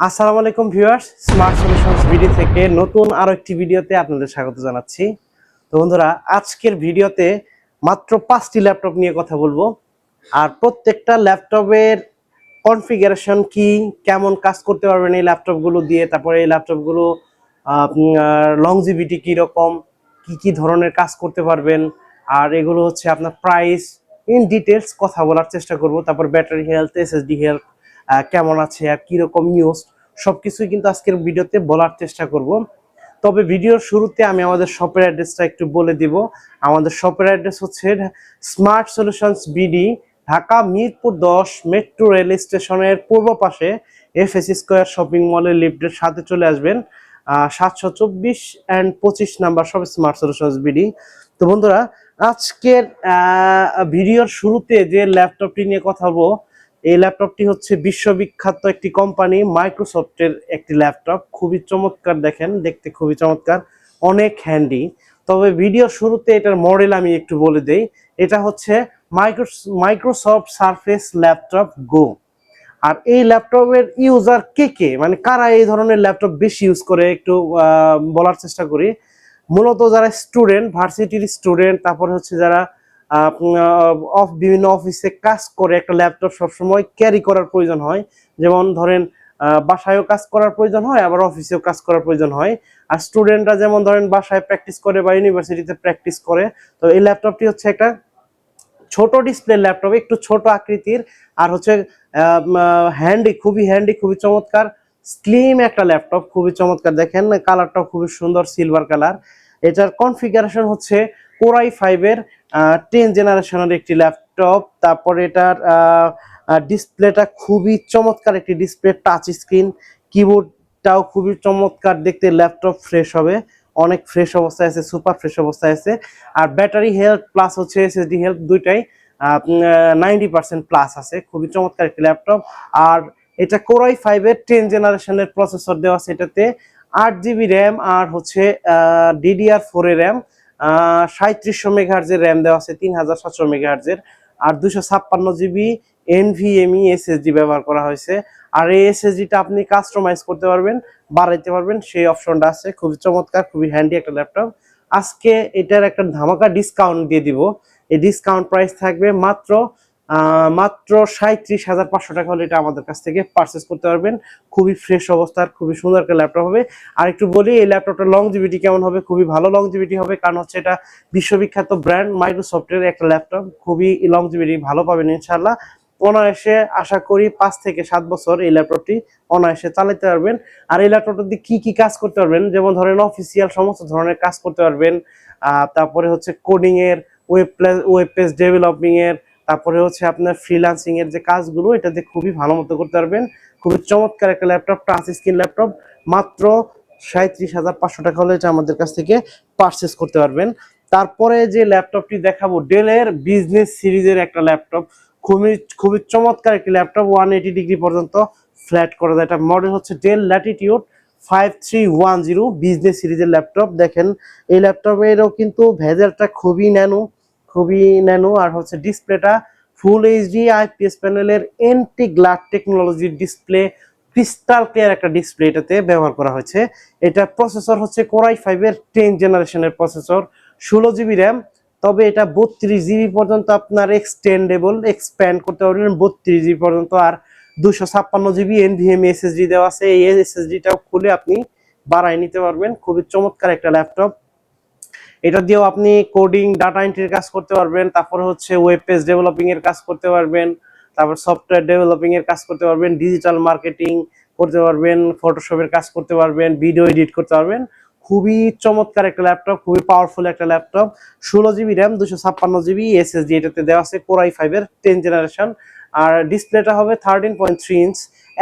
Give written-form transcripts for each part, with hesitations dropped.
আসসালামু আলাইকুম viewers, smart solutions video থেকে নতুন আরো একটি ভিডিওতে আপনাদের স্বাগত জানাচ্ছি। তো বন্ধুরা, আজকের ভিডিওতে মাত্র 5টি ল্যাপটপ নিয়ে কথা বলবো। আর প্রত্যেকটা ল্যাপটপের কনফিগারেশন কি, কেমন কাজ করতে পারবেন এই ল্যাপটপগুলো দিয়ে, তারপরে এই ল্যাপটপগুলো লংজিভিটি কীরকম, কি কি ধরনের কাজ করতে পারবেন, আর এগুলো হচ্ছে আপনার প্রাইস ইন ডিটেলস কথা বলার চেষ্টা করব। তারপর ব্যাটারি হেলথ, এসএসডি হেলথ কেমন আছে আর কীরকম নিউজ, সবকিছুই কিন্তু আজকের ভিডিওতে বলার চেষ্টা করব। তবে ভিডিওর শুরুতে আমি আমাদের শপের অ্যাড্রেসটা একটু বলে দিব। আমাদের শপের অ্যাড্রেস হচ্ছে smart solutions BD, Dhaka Mirpur 10 metro rail স্টেশনের পূর্ব পাশে এফএস স্কয়ার শপিং মলের লিফটের সাথে চলে আসবেন। 724 অ্যান্ড 25 নাম্বার সব স্মার্ট সলিউশনস বিডি। তো বন্ধুরা, আজকের ভিডিওর শুরুতে যে ল্যাপটপটি নিয়ে কথা বলবো, এই ল্যাপটপটি হচ্ছে বিশ্ববিখ্যাত একটি কোম্পানি মাইক্রোসফটের একটি ল্যাপটপ। খুবই চমৎকার, দেখেন দেখতে খুবই চমৎকার, অনেক হ্যান্ডি। তবে ভিডিও শুরুতে এটার মডেল আমি একটু বলে দেই। এটা হচ্ছে মাইক্রোসফট সারফেস ল্যাপটপ গো। আর এই ল্যাপটপের ইউজার কে কে, মানে কারা এই ধরনের ল্যাপটপ বেশি ইউজ করে, একটু বলার চেষ্টা করি। মূলত যারা স্টুডেন্ট, ভার্সিটির স্টুডেন্ট, তারপরে হচ্ছে যারা বিভিন্ন অফিসে কাজ করে, একটা ল্যাপটপ সবসময় ক্যারি করার প্রয়োজন হয়। যেমন ধরেন বাসায়ও কাজ করার প্রয়োজন হয়, আবার অফিসেও কাজ করার প্রয়োজন হয়। আর স্টুডেন্টরা যেমন ধরেন বাসায় প্র্যাকটিস করে বা ইউনিভার্সিটিতে প্র্যাকটিস করে। তো এই ল্যাপটপটি হচ্ছে একটা ছোট ডিসপ্লে ল্যাপটপ, একটু ছোট আকৃতির, আর হচ্ছে হ্যান্ডি, খুবই চমৎকার, স্লিম একটা ল্যাপটপ, খুবই চমৎকার। দেখেন কালারটাও খুবই সুন্দর, সিলভার কালার। এটার কনফিগারেশন হচ্ছে কোরাই 5-এর 10 জেনারেশনের একটি ল্যাপটপ। তারপরে এটার ডিসপ্লেটা খুবই চমৎকার একটি ডিসপ্লে, টাচ স্ক্রিন, কিবোর্ডটাও খুবই চমৎকার দেখতে। ল্যাপটপ ফ্রেশ হবে, অনেক ফ্রেশ অবস্থায় আছে, সুপার ফ্রেশ অবস্থায় আছে। আর ব্যাটারি হেলথ প্লাস হচ্ছে এসএসডি হেলথ দুইটাই 90% প্লাস আছে। খুবই চমৎকার একটি ল্যাপটপ। আর এটা কোরাই 5-এর 10 জেনারেশনের প্রসেসর দেওয়া আছে এটাতে। 8 জিবি র্যাম আর হচ্ছে DDR4 এর র্যাম, 3700 মেগাহার্জের র্যাম দেওয়া আছে, 3700 মেগাহার্জের। আর 256 জিবি NVMe এসএসডি ব্যবহার করা হয়েছে। আর এই এসএসডিটা আপনি কাস্টমাইজ করতে পারবেন, বাড়াইতে পারবেন, সেই অপশনটা আছে। খুবই চমৎকার, খুবই হ্যান্ডি একটা ল্যাপটপ। আজকে এটার একটা ধামাকা ডিসকাউন্ট দিয়ে দিব। এই ডিসকাউন্ট প্রাইস থাকবে মাত্র 37,500 টাকা হলে এটা আমাদের কাছ থেকে পারচেস করতে পারবেন। খুবই ফ্রেশ অবস্থার, খুবই সুন্দর একটা ল্যাপটপ হবে। আর একটু বলি এই ল্যাপটপটার লংজিভিটি কেমন হবে। খুবই ভালো লংজিভিটি হবে, কারণ হচ্ছে এটা বিশ্ববিখ্যাত ব্র্যান্ড মাইক্রোসফটের একটা ল্যাপটপ। খুবই লংজিভিটি ভালো পাবেন ইনশাল্লাহ। অনায়াসে আশা করি 5 থেকে 7 বছর এই ল্যাপটপটি অনায়াসে চালাতে পারবেন। আর এই ল্যাপটপটা দিয়ে কি কি কাজ করতে পারবেন, যেমন ধরেন অফিসিয়াল সমস্ত ধরনের কাজ করতে পারবেন। তারপরে হচ্ছে কোডিং এর, ওয়েব পেজ ডেভেলপিং এর, তারপরে হচ্ছে আপনার ফ্রিল্যান্সিং এর যে কাজগুলো, এটাতে খুবই ভালো মতো করতে পারবেন। খুবই চমৎকার একটা ল্যাপটপ, টাচ স্ক্রিন ল্যাপটপ। মাত্র 37,500 টাকা হলে এটা আমাদের কাছ থেকে পারচেস করতে পারবেন। তারপরে যে ল্যাপটপটি দেখাবো, ডেলের বিজনেস সিরিজের একটা ল্যাপটপ। খুবই খুবই চমৎকার একটি ল্যাপটপ, 180 ডিগ্রি পর্যন্ত ফ্ল্যাট করা যায়। এটা মডেল হচ্ছে ডেল ল্যাটিটিউড 5310 বিজনেস সিরিজের ল্যাপটপ। দেখেন এই ল্যাপটপেরও কিন্তু ভেজেলটা খুবই ন্যানো। আর হচ্ছে ডিসপ্লেটা ফুল এইচডি আইপিএস প্যানেলের এন্টি গ্লাস টেকনোলজির ডিসপ্লে, ক্রিস্টাল ক্লিয়ার একটা ডিসপ্লে এটাতে ব্যবহার করা হয়েছে। এটা প্রসেসর হচ্ছে কোরাই 5-এর 10 জেনারেশনের প্রসেসর, 16 জিবি র্যাম। তবে এটা 32 জিবি পর্যন্ত আপনার এক্সপ্যান্ড করতে পারবেন, 32 জিবি পর্যন্ত। আর 256 জিবি NVMe SSD দেওয়া আছে, এই SSDটাও খুলে আপনি বাড়ায় নিতে পারবেন। খুবই চমৎকার একটা ল্যাপটপ। এটা দিয়েও আপনি কোডিং, ডাটা এন্ট্রির কাজ করতে পারবেন, তারপরে হচ্ছে ওয়েব পেজ ডেভেলপিং এর কাজ করতে পারবেন, তারপর সফটওয়্যার ডেভেলপিং এর কাজ করতে পারবেন, ডিজিটাল মার্কেটিং করতে পারবেন, ফটোশপের কাজ করতে পারবেন, ভিডিও এডিট করতে পারবেন। খুবই চমৎকার একটা ল্যাপটপ, খুবই পাওয়ারফুল একটা laptop. 16 GB RAM, 256 GB SSD এটাতে দেওয়া আছে, কোরাই 5-এর 10 জেনারেশন। আর ডিসপ্লেটা হবে 13.3 ইঞ্চ,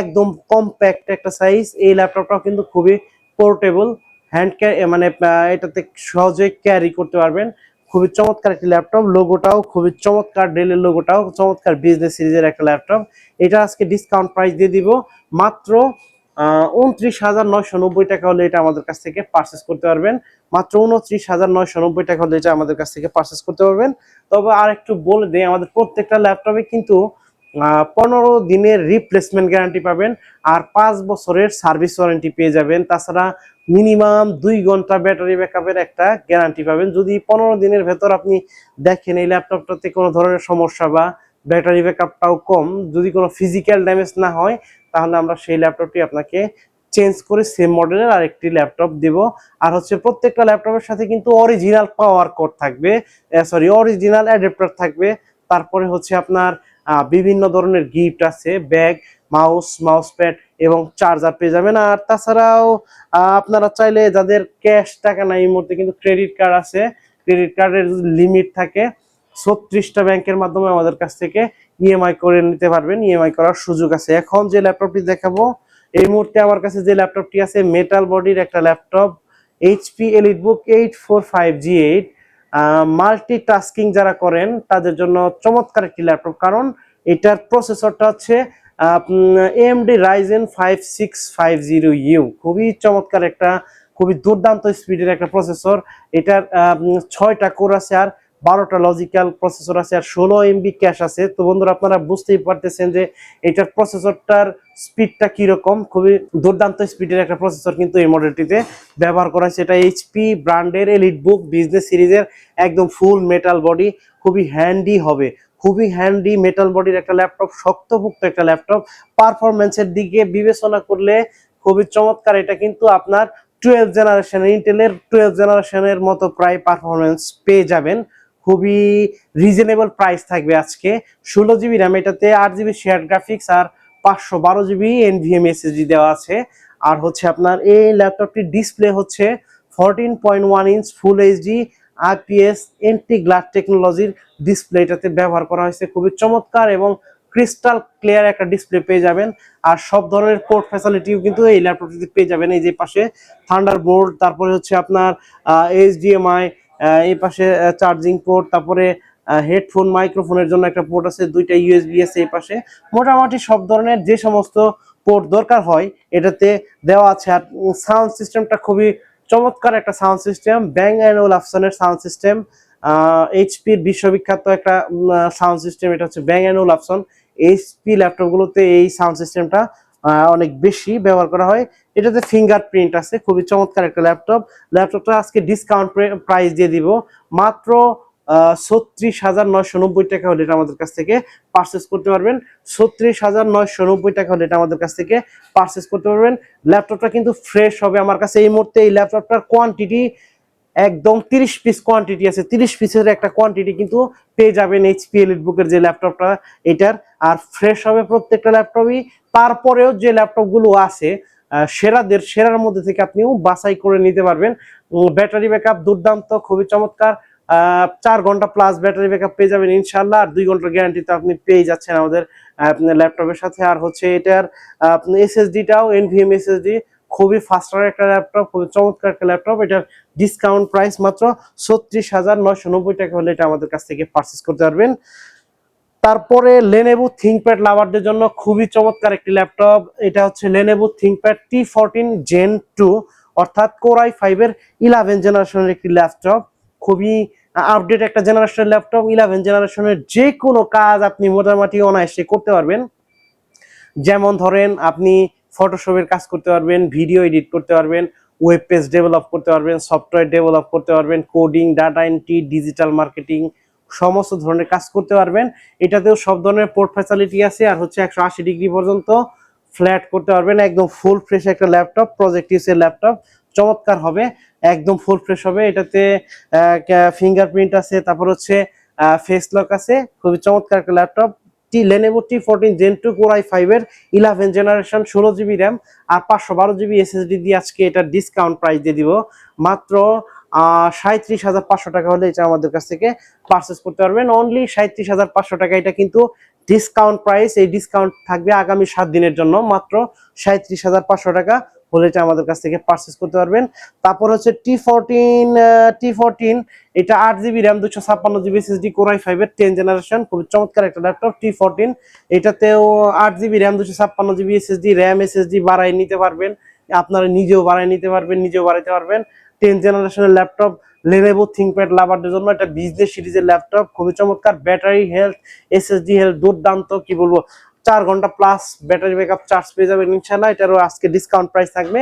একদম কম্প্যাক্ট একটা সাইজ। এই ল্যাপটপটাও কিন্তু খুবই পোর্টেবল, হ্যান্ড ক্যারি, মানে এটাতে সহজে ক্যারি করতে পারবেন। খুবই চমৎকার একটি ল্যাপটপ। লোগোটাও খুবই চমৎকার, ডেলের লোগোটাও চমৎকার, বিজনেস সিরিজের একটা ল্যাপটপ। এটা আজকে ডিসকাউন্ট প্রাইস দিয়ে দিব মাত্র 29,990 টাকা হলে এটা আমাদের কাছ থেকে পারচেস করতে পারবেন। মাত্র 29,990 টাকা হলে এটা আমাদের কাছ থেকে পারচেস করতে পারবেন। তবে আর একটু বলে দিই, আমাদের প্রত্যেকটা ল্যাপটপে কিন্তু 15 দিনের রিপ্লেসমেন্ট গ্যারান্টি পাবেন আর 5 বছরের সার্ভিস ওয়ারেন্টি পেয়ে যাবেন। তাছাড়া মিনিমাম 2 ঘন্টা ব্যাটারি ব্যাকআপের একটা গ্যারান্টি পাবেন। যদি 15 দিনের ভেতর আপনি দেখেন এই ল্যাপটপটাতে কোনো ধরনের সমস্যা বা ব্যাটারি ব্যাকআপটাও কম, যদি কোনো ফিজিক্যাল ড্যামেজ না হয়, তাহলে আমরা সেই ল্যাপটপটি আপনাকে চেঞ্জ করে সেম মডেলের আরেকটি ল্যাপটপ দেব। আর হচ্ছে প্রত্যেকটা ল্যাপটপের সাথে কিন্তু অরিজিনাল পাওয়ার কোড থাকবে, অরিজিনাল অ্যাডাপ্টার থাকবে। তারপরে হচ্ছে আপনার বিভিন্ন ধরনের গিফট আছে, ব্যাগ, মাউস প্যাড এবং চার্জার পেয়ে যাবেন। আর তাছাড়াও আপনারা চাইলে যাদের ক্যাশ টাকা নাই এই মুহূর্তে কিন্তু ক্রেডিট কার্ড আছে, ক্রেডিট কার্ডের লিমিট থাকে 36টা ব্যাংকের মাধ্যমে আমাদের কাছ থেকে ইএমআই করে নিতে পারবেন, ইএমআই করার সুযোগ আছে। এখন যে ল্যাপটপটি দেখাবো, এই মুহূর্তে আমার কাছে যে ল্যাপটপটি আছে মেটাল বডির একটা laptop, HP EliteBook 845G8। Multitasking যারা করেন তাদের জন্য চমৎকার একটি ল্যাপটপ, কারণ এটার প্রসেসরটা হচ্ছে AMD Ryzen 5650U, খুবই চমৎকার একটা, খুবই দুর্দান্ত স্পিডের একটা প্রসেসর। এটার 6টা কোর আছে আর 12টা লজিক্যাল প্রসেসর আছে আর 16 MB ক্যাশ আছে। তো বন্ধুরা আপনারা বুঝতেই পারতেছেন যে এটার প্রসেসরটার স্পিডটা কিরকম, খুবই দুর্দান্ত স্পিডের একটা প্রসেসর কিন্তু এই মডেলটিতে ব্যবহার করা হয়েছে। এটা এইচপি ব্র্যান্ডের এলিটবুক বিজনেস সিরিজের একদম ফুল মেটাল বডি, খুবই হ্যান্ডি হবে, খুবই হ্যান্ডি মেটাল বডির একটা ল্যাপটপ, শক্তপোক্ত একটা ল্যাপটপ। পারফরমেন্সের দিকে বিবেচনা করলে খুবই চমৎকার। এটা কিন্তু আপনার 12 জেনারেশন, ইন্টেলের 12 জেনারেশনের মতো প্রায় পারফরমেন্স পেয়ে যাবেন। খুবই রিজনেবল প্রাইস থাকবে আজকে। 16 GB র্যাম, এটাতে 8 GB শেয়ার গ্রাফিক্স আর 512 GB NVMe SSD দেওয়া আছে। আর হচ্ছে আপনার এই ল্যাপটপটির ডিসপ্লে হচ্ছে 14.1 inch full HD IPS anti glass টেকনোলজির ডিসপ্লে এটাতে ব্যবহার করা হয়েছে। খুবই চমৎকার এবং ক্রিস্টাল ক্লিয়ার একটা ডিসপ্লে পেয়ে যাবেন। আর সব ধরনের পোর্ট ফ্যাসিলিটিও কিন্তু এই ল্যাপটপটিতে পেয়ে যাবেন। এই যে পাশে থান্ডারবোল্ট, তারপরে হচ্ছে আপনার HDMI, এই পাশে চার্জিং পোর্ট, তারপরে হেডফোন মাইক্রোফোনের জন্য একটা পোর্ট আছে, 2টা USB আছে এই পাশে। মোটামুটি সব ধরনের যে সমস্ত পোর্ট দরকার হয় এটাতে দেওয়া আছে। আর সাউন্ড সিস্টেমটা খুবই চমৎকার একটা সাউন্ড সিস্টেম, ব্যাং অ্যান্ড ওলাফসনের সাউন্ড সিস্টেম, এইচপির বিশ্ববিখ্যাত একটা সাউন্ড সিস্টেম। এটা হচ্ছে ব্যাং অ্যান্ড ওলাফসন। এইচপি ল্যাপটপগুলোতে এই সাউন্ড সিস্টেমটা অনেক বেশি ব্যবহার করা হয়। এটাতে ফিঙ্গারপ্রিন্ট আছে, খুবই চমৎকার একটা ল্যাপটপ। ল্যাপটপটা আজকে ডিসকাউন্ট প্রাইস দিয়ে দিব, মাত্র 36,990 টাকা হলে এটা আমাদের কাছ থেকে পারচেস করতে পারবেন। 36,990 টাকা হলে এটা আমাদের কাছ থেকে পারচেস করতে পারবেন। ল্যাপটপটা কিন্তু ফ্রেশ হবে আমার কাছে এই মুহূর্তে। এই ল্যাপটপটার কোয়ান্টিটি একদম 30 পিস কোয়ান্টিটি আছে, 30 পিসের একটা কোয়ান্টিটি কিন্তু পেয়ে যাবেন এইচপি এলিটবুকের যে ল্যাপটপটা এটার। আর ফ্রেশ হবে প্রত্যেকটা ল্যাপটপই। তারপরেও যে ল্যাপটপগুলো আছে সেরার মধ্যে থেকে আপনিও বাছাই করে নিতে পারবেন। ব্যাটারি ব্যাকআপ দুর্দান্ত, খুবই চমৎকার। 4 ঘন্টা প্লাস ব্যাটারি ব্যাকআপ পেয়ে যাবেন ইনশাল্লাহ। আর 2 ঘন্টার গ্যারান্টি তো আপনি পেয়ে যাচ্ছেন আমাদের ল্যাপটপের সাথে। আর হচ্ছে এটার SSD-টাও NVMe SSD, খুবই ফাস্টার একটা ল্যাপটপ, খুবই চমৎকার একটা ল্যাপটপ। এটার ডিসকাউন্ট প্রাইস মাত্র 36,990 টাকা হলে এটা আমাদের কাছ থেকে পারচেস করতে পারবেন। তারপরে Lenovo ThinkPad লাভারদের জন্য খুবই চমৎকার একটি ল্যাপটপ। এটা হচ্ছে Lenovo ThinkPad T14 Gen 2, অর্থাৎ Core i5 এর 11 জেনারেশনের একটি ল্যাপটপ। খুবই আপডেট একটা জেনারেশনের ল্যাপটপ। 11 জেনারেশনের যে কোনো কাজ আপনি মোটামুটি অনায়াসে করতে পারবেন। যেমন ধরেন আপনি ফটোশপের কাজ করতে পারবেন, ভিডিও এডিট করতে পারবেন, ওয়েব পেজ ডেভেলপ করতে পারবেন, সফটওয়্যার ডেভেলপ করতে পারবেন, coding, data entry, digital marketing, সমস্ত ধরনের কাজ করতে পারবেন। এটাতেও সব ধরনের পোর্ট ফ্যাসিলিটি আছে। আর হচ্ছে 180 ডিগ্রি পর্যন্ত ফ্ল্যাট করতে পারবেন। একদম ফুল ফ্রেশ একটা ল্যাপটপ, প্রজেক্ট ইউজের ল্যাপটপ, চমৎকার হবে, একদম ফুল ফ্রেশ হবে। এটাতে ফিঙ্গারপ্রিন্ট আছে, তারপর হচ্ছে ফেস লক আছে, খুবই চমৎকার একটা laptop. Lenovo T14 Gen 2 Core i5 এর 11 জেনারেশন, 16 GB র্যাম আর 512 GB SSD দিয়ে আজকে এটা ডিসকাউন্ট প্রাইস দিয়ে দিব মাত্র 37,500 টাকা হলে এটা আমাদের কাছ থেকে পারচেস করতে পারবেন। অনলি 37,500 টাকা। এটা কিন্তু ডিসকাউন্ট প্রাইস, এই ডিসকাউন্ট থাকবে আগামী 7 দিনের জন্য। মাত্র 37,500 টাকা হলে এটা আমাদের কাছ থেকে পারচেস করতে পারবেন। তারপর হচ্ছে T14, এটা 8 GB RAM, 256 GB SSD, Core i5 এর 10 জেনারেশন, খুব চমৎকার একটা ল্যাপটপ T14। এটাতেও 8 GB RAM, 256 GB SSD, RAM SSD বাড়াই নিতে পারবেন, আপনারা নিজেও বাড়াই নিতে পারবেন, নিজেও বাড়াইতে পারবেন। 10 জেনারেশনের ল্যাপটপ, Lenovo ThinkPad লাভারদের জন্য একটা বিজনেস সিরিজের ল্যাপটপ, খুবই চমৎকার, ব্যাটারি হেলথ, এসএসডি হেলথ দুর্দান্ত, কি বলবো 4 ঘন্টা প্লাস ব্যাটারি ব্যাকআপ, চার্জ পেয়ে যাবেন ইনশাআল্লাহ। এটারও আজকে ডিসকাউন্ট প্রাইস থাকবে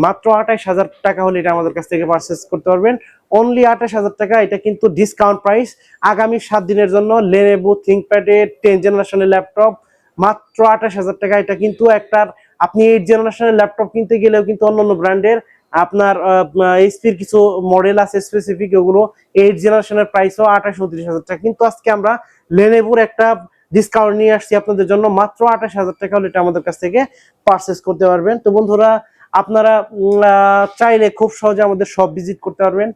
মাত্র 28,000 টাকা হলে এটা আমাদের কাছ থেকে পারচেজ করতে পারবেন, অনলি 28,000 টাকা। এটা কিন্তু ডিসকাউন্ট প্রাইস আগামী 7 দিনের জন্য। Lenovo ThinkPad এর 10 জেনারেশনের ল্যাপটপ মাত্র 28,000 টাকা। এটা কিন্তু একটা, আপনি 8 জেনারেশনের ল্যাপটপ কিনতে গেলেও কিন্তু অন্যান্য ব্র্যান্ডের আপনার এইচপির কিছু মডেল আছে স্পেসিফিক, ওগুলো 8 জেনারেশনের প্রাইসও 28-29,000 টাকা, কিন্তু আজকে আমরা Lenovoর একটা ডিসকাউন্ট নিয়ে আসছি আপনাদের জন্য, মাত্র 28,000 টাকা হলে এটা আমাদের কাছ থেকে পারচেজ করতে পারবেন। তো বন্ধুরা, আপনারা চাইলে খুব সহজে আমাদের শপ ভিজিট করতে পারবেন।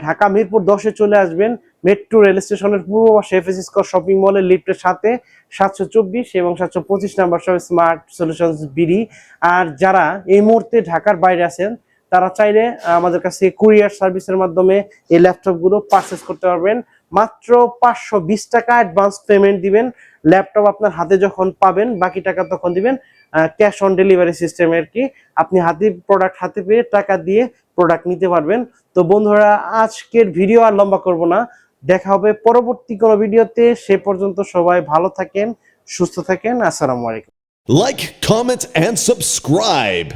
ঢাকা মিরপুর 10-এ চলে আসবেন, মেট্রো রেল স্টেশনের পূর্ব পাশে এফএসি স্কয়ার শপিং মলের লিফটের সাথে 724 এবং 725 নাম্বার সব স্মার্ট সলিউশনস বিডি। আর যারা এই মুহূর্তে ঢাকার বাইরে আছেন, তারা চাইলে আমাদের কাছে কুরিয়ার সার্ভিসের মাধ্যমে এই ল্যাপটপগুলো পারচেজ করতে পারবেন। মাত্র 520 টাকা অ্যাডভান্স পেমেন্ট দিবেন, ল্যাপটপ আপনার হাতে যখন পাবেন বাকি টাকা তখন দিবেন। ক্যাশ অন ডেলিভারি সিস্টেমে আর কি, আপনি প্রোডাক্ট হাতে পেয়ে টাকা দিয়ে প্রোডাক্ট নিতে পারবেন। তো বন্ধুরা, আজকের ভিডিও আর লম্বা করব না, দেখা হবে পরবর্তী কোনো ভিডিওতে। সে পর্যন্ত সবাই ভালো থাকেন, সুস্থ থাকেন, আসসালামু আলাইকুম। Like, comment, and subscribe.